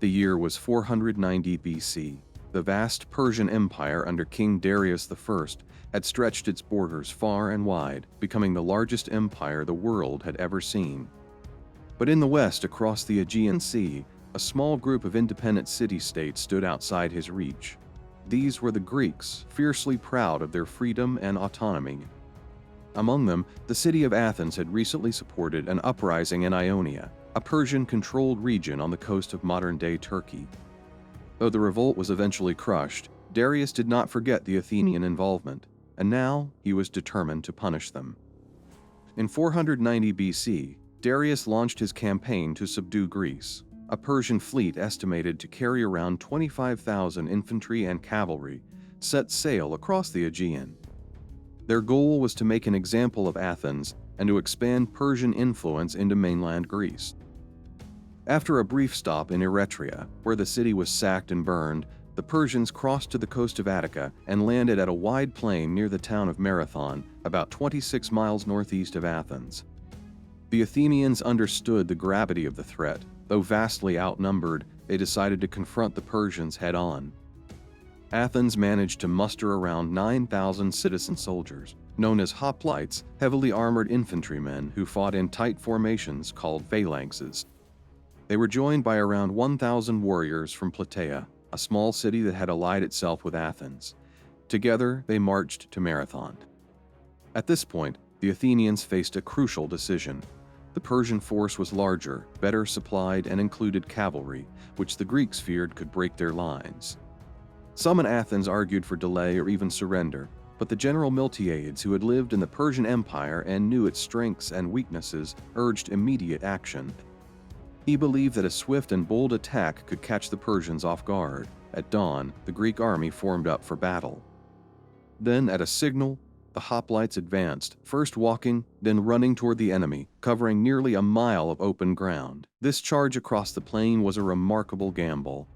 The year was 490 BC. The vast Persian Empire under King Darius I had stretched its borders far and wide, becoming the largest empire the world had ever seen. But in the west, across the Aegean Sea, a small group of independent city-states stood outside his reach. These were the Greeks, fiercely proud of their freedom and autonomy. Among them, the city of Athens had recently supported an uprising in Ionia, a Persian-controlled region on the coast of modern-day Turkey. Though the revolt was eventually crushed, Darius did not forget the Athenian involvement, and now he was determined to punish them. In 490 BC, Darius launched his campaign to subdue Greece. A Persian fleet estimated to carry around 25,000 infantry and cavalry set sail across the Aegean. Their goal was to make an example of Athens and to expand Persian influence into mainland Greece. After a brief stop in Eretria, where the city was sacked and burned, the Persians crossed to the coast of Attica and landed at a wide plain near the town of Marathon, about 26 miles northeast of Athens. The Athenians understood the gravity of the threat. Though vastly outnumbered, they decided to confront the Persians head-on. Athens managed to muster around 9,000 citizen soldiers, known as Hoplites, heavily armored infantrymen who fought in tight formations called phalanxes. They were joined by around 1,000 warriors from Plataea, a small city that had allied itself with Athens. Together, they marched to Marathon. At this point, the Athenians faced a crucial decision. The Persian force was larger, better supplied, and included cavalry, which the Greeks feared could break their lines. Some in Athens argued for delay or even surrender, but the general Miltiades, who had lived in the Persian Empire and knew its strengths and weaknesses, urged immediate action. He believed that a swift and bold attack could catch the Persians off guard. At dawn, the Greek army formed up for battle. Then, at a signal, the Hoplites advanced, first walking, then running toward the enemy, covering nearly a mile of open ground. This charge across the plain was a remarkable gamble.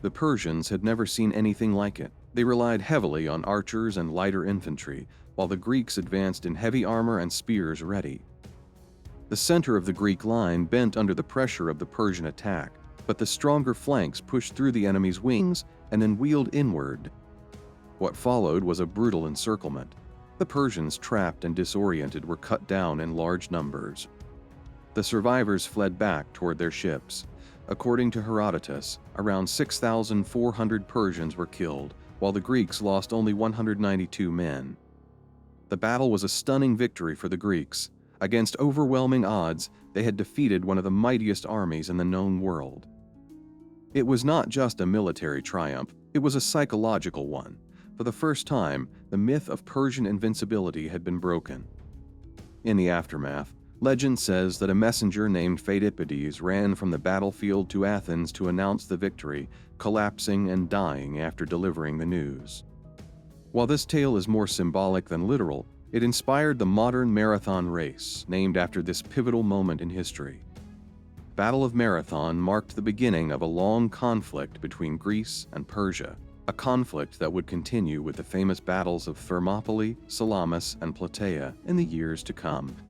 The Persians had never seen anything like it. They relied heavily on archers and lighter infantry, while the Greeks advanced in heavy armor and spears ready. The center of the Greek line bent under the pressure of the Persian attack, but the stronger flanks pushed through the enemy's wings and then wheeled inward. What followed was a brutal encirclement. The Persians, trapped and disoriented, were cut down in large numbers. The survivors fled back toward their ships. According to Herodotus, around 6,400 Persians were killed, while the Greeks lost only 192 men. The battle was a stunning victory for the Greeks. Against overwhelming odds, they had defeated one of the mightiest armies in the known world. It was not just a military triumph, it was a psychological one. For the first time, the myth of Persian invincibility had been broken. In the aftermath, legend says that a messenger named Pheidippides ran from the battlefield to Athens to announce the victory, collapsing and dying after delivering the news. While this tale is more symbolic than literal, it inspired the modern marathon race, named after this pivotal moment in history. Battle of Marathon marked the beginning of a long conflict between Greece and Persia, a conflict that would continue with the famous battles of Thermopylae, Salamis, and Plataea in the years to come.